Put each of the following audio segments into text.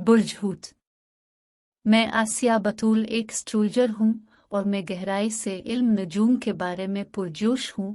बुर्ज हूत। मैं आसिया बतूल एक एस्ट्रोलॉजर हूँ और मैं गहराई से इल्म नजूम के बारे में पुरजोश हूँ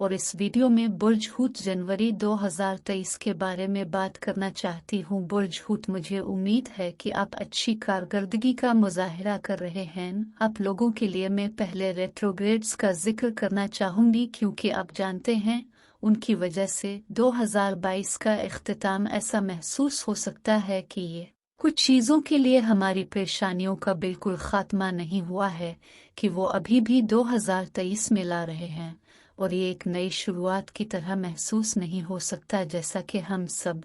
और इस वीडियो में बुर्ज हूत जनवरी 2023 के बारे में बात करना चाहती हूँ। बुर्ज हूत, मुझे उम्मीद है कि आप अच्छी कारकर्दगी का मुजाहिरा कर रहे हैं। आप लोगों के लिए मैं पहले रेट्रोग्रेड्स का जिक्र करना चाहूँगी क्योंकि आप जानते हैं उनकी वजह से 2022 का इख्तिताम ऐसा महसूस हो सकता है कि ये कुछ चीज़ों के लिए हमारी परेशानियों का बिल्कुल खात्मा नहीं हुआ है, कि वो अभी भी 2023 में ला रहे हैं और ये एक नई शुरुआत की तरह महसूस नहीं हो सकता जैसा कि हम सब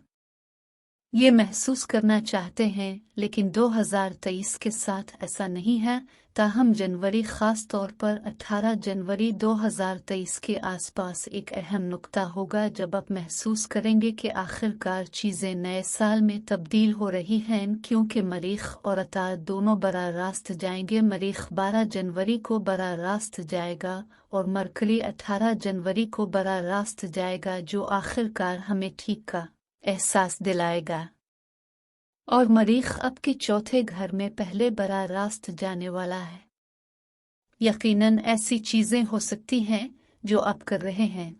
ये महसूस करना चाहते हैं। लेकिन 2023 के साथ ऐसा नहीं है। ताहम जनवरी, ख़ास तौर पर 18 जनवरी 2023 के आसपास एक अहम नुक्ता होगा जब आप महसूस करेंगे कि आखिरकार चीज़ें नए साल में तब्दील हो रही हैं, क्योंकि मरीख और अतार दोनों बराह रास्त जाएंगे। मरीख 12 जनवरी को बराह रास्त जाएगा और मरकरी 18 जनवरी को बराह रास्त जाएगा, जो आखिरकार हमें ठीक का एहसास दिलाएगा। और मरीख आपके चौथे घर में पहले बराह रास्त जाने वाला है। यकीनन ऐसी चीज़ें हो सकती हैं जो आप कर रहे हैं,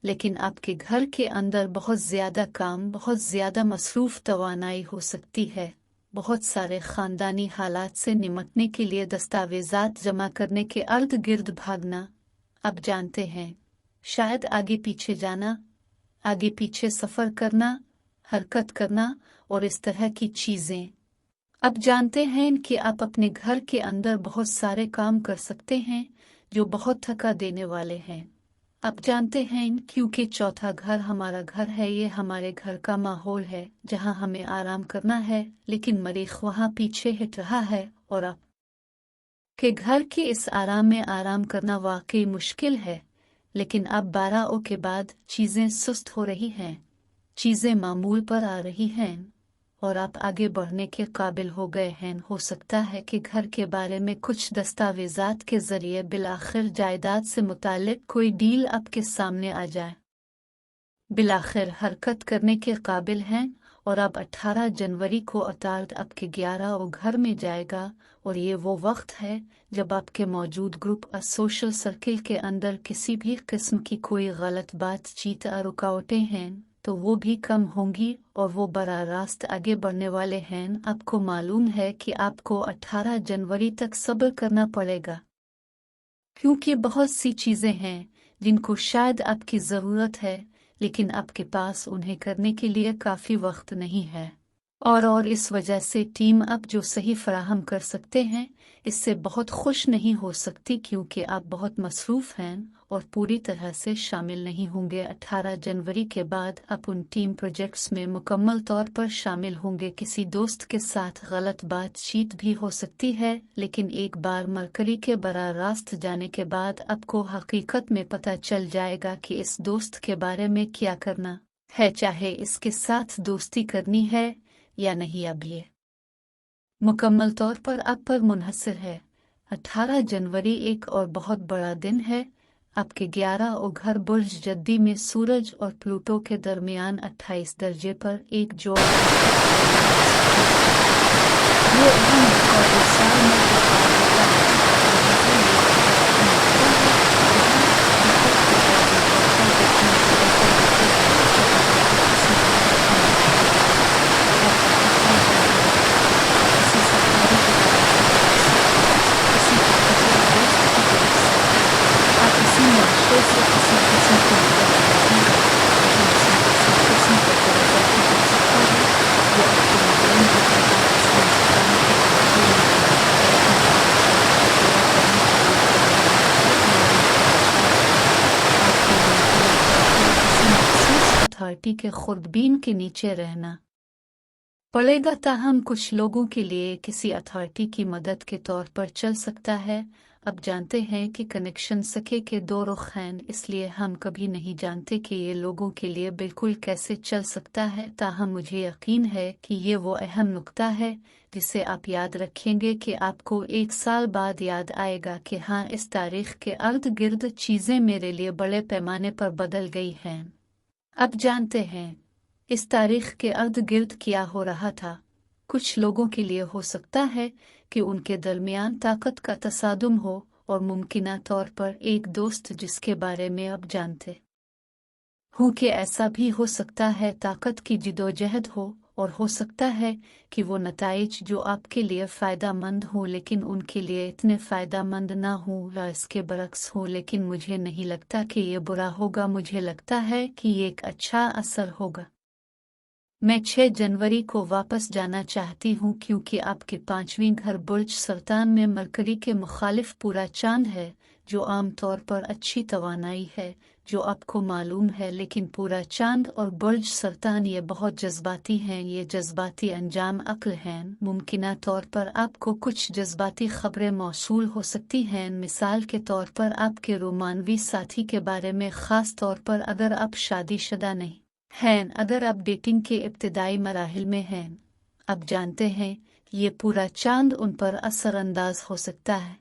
लेकिन आपके घर के अंदर बहुत ज़्यादा काम, बहुत ज़्यादा मसरूफ़ तवानाई हो सकती है। बहुत सारे ख़ानदानी हालात से निमटने के लिए दस्तावेज़ात जमा करने के अर्द गिर्द भागना। आप जानते हैं, शायद आगे पीछे जाना, आगे पीछे सफ़र करना, हरकत करना और इस तरह की चीज़ें। अब जानते हैं कि आप अपने घर के अंदर बहुत सारे काम कर सकते हैं जो बहुत थका देने वाले हैं। आप जानते हैं क्योंकि चौथा घर हमारा घर है, ये हमारे घर का माहौल है जहां हमें आराम करना है, लेकिन मरीख वहां पीछे हट रहा है और आप के घर के इस आराम में आराम करना वाकई मुश्किल है। लेकिन अब 12 के बाद चीज़ें सुस्त हो रही हैं, चीज़ें मामूल पर आ रही हैं और आप आगे बढ़ने के काबिल हो गए हैं। हो सकता है कि घर के बारे में कुछ दस्तावेज़ात के ज़रिए बिलाखिर जायदाद से मुताल्लिक कोई डील आपके सामने आ जाए। बिलाखिर हरकत करने के काबिल हैं और अब 18 जनवरी को अतार्द आपके 11 घर में जाएगा और ये वो वक्त है जब आपके मौजूद ग्रुप और सोशल सर्किल के अंदर किसी भी किस्म की कोई गलत बातचीत या रुकावटें हैं तो वो भी कम होंगी और वो बराह रास्त आगे बढ़ने वाले हैं। आपको मालूम है कि आपको 18 जनवरी तक सब्र करना पड़ेगा, क्योंकि बहुत सी चीज़ें हैं जिनको शायद आपकी ज़रूरत है, लेकिन आपके पास उन्हें करने के लिए काफ़ी वक्त नहीं है। और इस वजह से टीम आप जो सही फराहम कर सकते हैं इससे बहुत खुश नहीं हो सकती, क्योंकि आप बहुत मसरूफ़ हैं और पूरी तरह से शामिल नहीं होंगे। 18 जनवरी के बाद आप उन टीम प्रोजेक्ट्स में मुकम्मल तौर पर शामिल होंगे। किसी दोस्त के साथ गलत बातचीत भी हो सकती है, लेकिन एक बार मरकरी के बराह रास्त जाने के बाद आपको हकीकत में पता चल जाएगा कि इस दोस्त के बारे में क्या करना है, चाहे इसके साथ दोस्ती करनी है या नहीं। अब ये मुकम्मल तौर पर आप पर मुनहसर है। 18 जनवरी एक और बहुत बड़ा दिन है। आपके 11 घर बुर्ज जद्दी में सूरज और प्लूटो के दरमियान 28 दर्जे पर एक जोड़ ये अहम और साल में अथॉरिटी के खुर्दबीन के नीचे रहना पड़ेगा। ताहम कुछ लोगों के लिए किसी अथॉरिटी की मदद के तौर पर चल सकता है। अब जानते हैं कि कनेक्शन सके के दो रुख हैं, इसलिए हम कभी नहीं जानते कि ये लोगों के लिए बिल्कुल कैसे चल सकता है। ताहम मुझे यकीन है कि ये वो अहम नुक्ता है जिसे आप याद रखेंगे कि आपको 1 साल बाद याद आएगा कि हाँ, इस तारीख के अर्द गिर्द चीज़ें मेरे लिए बड़े पैमाने पर बदल गई हैं। अब जानते हैं इस तारीख के अर्द गिर्द क्या हो रहा था। कुछ लोगों के लिए हो सकता है कि उनके दरमियान ताकत का तसादुम हो और मुमकिना तौर पर एक दोस्त जिसके बारे में अब जानते हूँ कि ऐसा भी हो सकता है ताकत की जिदोजहद हो, और हो सकता है कि वो नताइज जो आपके लिए फ़ायदा मंद हो लेकिन उनके लिए इतने फ़ायदा मंद ना हो या इसके बरक्स हो। लेकिन मुझे नहीं लगता कि ये बुरा होगा, मुझे लगता है कि ये एक अच्छा असर होगा। मैं 6 जनवरी को वापस जाना चाहती हूँ क्योंकि आपके 5वीं घर बुर्ज सरतान में मरकरी के मुखालिफ पूरा चांद है, जो आम तौर पर अच्छी तवानाई है जो आपको मालूम है। लेकिन पूरा चांद और बुर्ज सरतान ये बहुत जज्बाती हैं, ये जज्बाती अंजाम अक्ल हैं। मुमकिना तौर पर आपको कुछ जज्बाती खबरें मौसूल हो सकती हैं, मिसाल के तौर पर आपके रोमानवी साथी के बारे में, ख़ास तौर पर अगर आप शादीशुदा नहीं हैं, अगर आप डेटिंग के इब्तिदाई मराहिल में हैं। आप जानते हैं ये पूरा चांद उन पर असरअंदाज हो सकता है।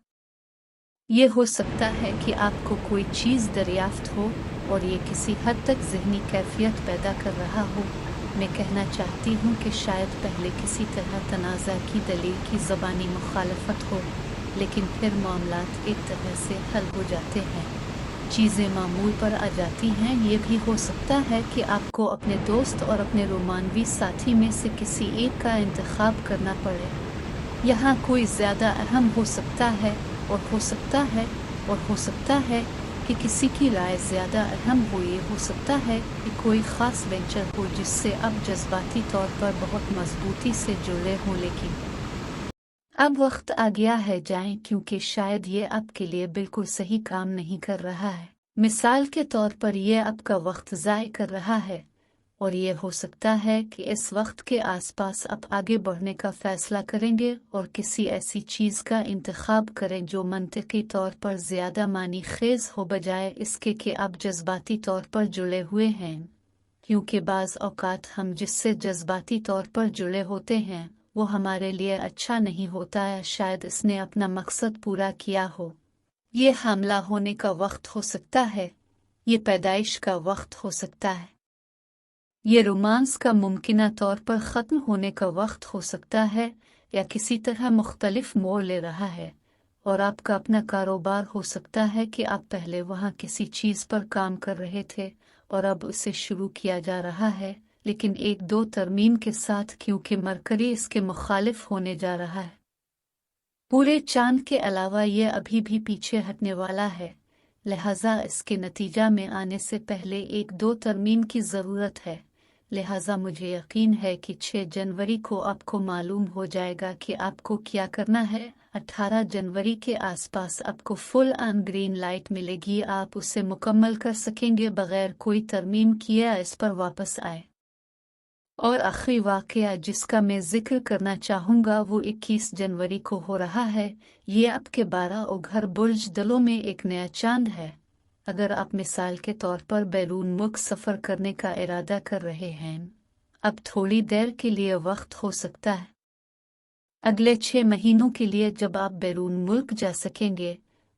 ये हो सकता है कि आपको कोई चीज़ दरियाफ्त हो और ये किसी हद तक ज़हनी कैफियत पैदा कर रहा हो। मैं कहना चाहती हूँ कि शायद पहले किसी तरह तनाज़ा की दलील की ज़बानी मुखालफत हो, लेकिन फिर मामलात एक तरह से हल हो जाते हैं, चीज़ें मामूल पर आ जाती हैं। ये भी हो सकता है कि आपको अपने दोस्त और अपने रोमानवी साथी में से किसी एक का इंतखाब करना पड़े। यहाँ कोई ज़्यादा अहम हो सकता है और हो सकता है और हो सकता है कि किसी की राय ज़्यादा अहम हो। ये हो सकता है कि कोई ख़ास वेंचर हो जिससे अब जज्बाती तौर पर बहुत मजबूती से जुड़े हों, लेकिन अब वक्त आ गया है जाएं, क्योंकि शायद ये आपके लिए बिल्कुल सही काम नहीं कर रहा है। मिसाल के तौर पर यह आपका वक्त ज़ाय कर रहा है, और ये हो सकता है कि इस वक्त के आसपास आप आगे बढ़ने का फ़ैसला करेंगे और किसी ऐसी चीज़ का इंतखाब करें जो मंतकी तौर पर ज़्यादा मानी खेज़ हो, बजाय इसके कि आप जज्बाती तौर पर जुड़े हुए हैं। क्योंकि बाज़ औक़ात हम जिससे जज्बाती तौर पर जुड़े होते हैं वो हमारे लिए अच्छा नहीं होता है। शायद इसने अपना मकसद पूरा किया हो। ये हमला होने का वक्त हो सकता है, ये पैदाइश का वक्त हो सकता है, ये रोमांस का मुमकिना तौर पर ख़त्म होने का वक्त हो सकता है, या किसी तरह मुख्तलिफ मोड़ ले रहा है। और आपका अपना कारोबार हो सकता है कि आप पहले वहाँ किसी चीज़ पर काम कर रहे थे और अब उसे शुरू किया जा रहा है, लेकिन 1-2 तरमीम के साथ, क्योंकि मरकरी इसके मुखालिफ होने जा रहा है। पूरे चांद के अलावा ये अभी भी पीछे हटने वाला है, लिहाजा इसके नतीजा में आने से पहले 1-2 तरमीम की ज़रूरत है। लिहाजा मुझे यकीन है कि 6 जनवरी को आपको मालूम हो जाएगा कि आपको क्या करना है। 18 जनवरी के आसपास आपको फुल ऑन ग्रीन लाइट मिलेगी, आप उसे मुकम्मल कर सकेंगे बगैर कोई तरमीम किए इस पर वापस आए। और आखिरी वाक़या जिसका मैं जिक्र करना चाहूँगा वो 21 जनवरी को हो रहा है। ये आपके 12 और घर बुर्ज दलों में एक नया चांद है। अगर आप मिसाल के तौर पर बैरून मुल्क सफ़र करने का इरादा कर रहे हैं, अब थोड़ी देर के लिए वक्त हो सकता है अगले 6 महीनों के लिए जब आप बैरून मुल्क जा सकेंगे,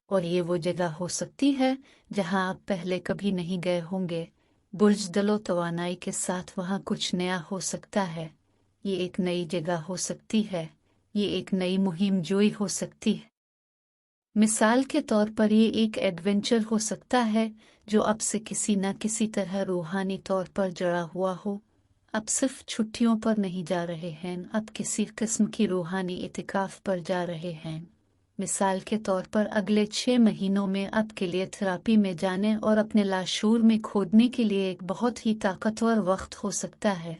और ये वो जगह हो सकती है जहां आप पहले कभी नहीं गए होंगे। बुर्ज दलो तवानाई के साथ वहाँ कुछ नया हो सकता है। ये एक नई जगह हो सकती है, ये एक नई मुहिम जोई हो सकती है। मिसाल के तौर पर ये एक एडवेंचर हो सकता है जो अब से किसी न किसी तरह रूहानी तौर पर जुड़ा हुआ हो। आप सिर्फ छुट्टियों पर नहीं जा रहे हैं, आप किसी किस्म की रूहानी इतिकाफ पर जा रहे हैं। मिसाल के तौर पर अगले 6 महीनों में आपके लिए थेरापी में जाने और अपने लाशूर में खोदने के लिए एक बहुत ही ताकतवर वक्त हो सकता है।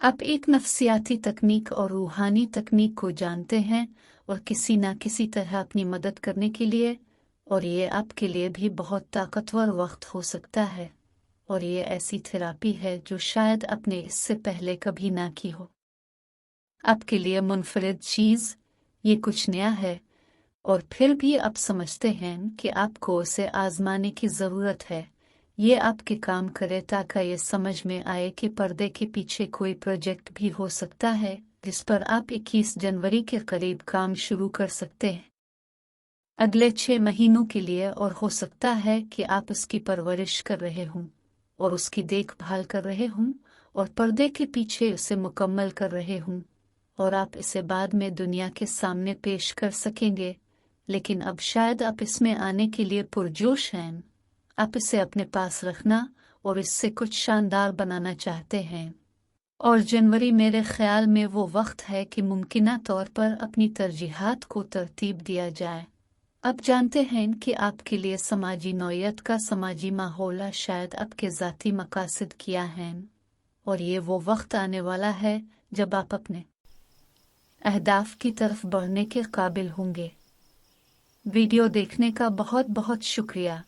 आप एक नफ्सियाती तकनीक और रूहानी तकनीक को जानते हैं और किसी न किसी तरह अपनी मदद करने के लिए, और ये आपके लिए भी बहुत ताकतवर वक्त हो सकता है। और ये ऐसी थेरापी है जो शायद आपने इससे पहले कभी ना की हो। आपके लिए मुनफरिद चीज़, ये कुछ नया है, और फिर भी आप समझते हैं कि आपको उसे आजमाने की ज़रूरत है। ये आपके काम करे ताकि ये समझ में आए कि पर्दे के पीछे कोई प्रोजेक्ट भी हो सकता है जिस पर आप 21 जनवरी के करीब काम शुरू कर सकते हैं अगले 6 महीनों के लिए। और हो सकता है कि आप उसकी परवरिश कर रहे हों और उसकी देखभाल कर रहे हों और पर्दे के पीछे उसे मुकम्मल कर रहे हों, और आप इसे बाद में दुनिया के सामने पेश कर सकेंगे, लेकिन अब शायद आप इसमें आने के लिए पुरजोश हैं। आप इसे अपने पास रखना और इससे कुछ शानदार बनाना चाहते हैं। और जनवरी मेरे ख्याल में वो वक्त है कि मुमकिना तौर पर अपनी तरजीहात को तरतीब दिया जाए। अब जानते हैं कि आपके लिए समाजी नौयत का समाजी माहौल शायद आपके ज़ाती मकासद किया है, और ये वो वक्त आने वाला है जब आप अपने अहदाफ की तरफ बढ़ने के काबिल होंगे। वीडियो देखने का बहुत बहुत शुक्रिया।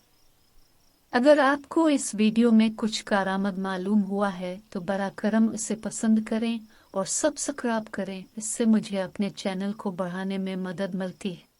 अगर आपको इस वीडियो में कुछ कारामद मालूम हुआ है तो बरा करम इसे पसंद करें और सब्सक्राइब करें। इससे मुझे अपने चैनल को बढ़ाने में मदद मिलती है।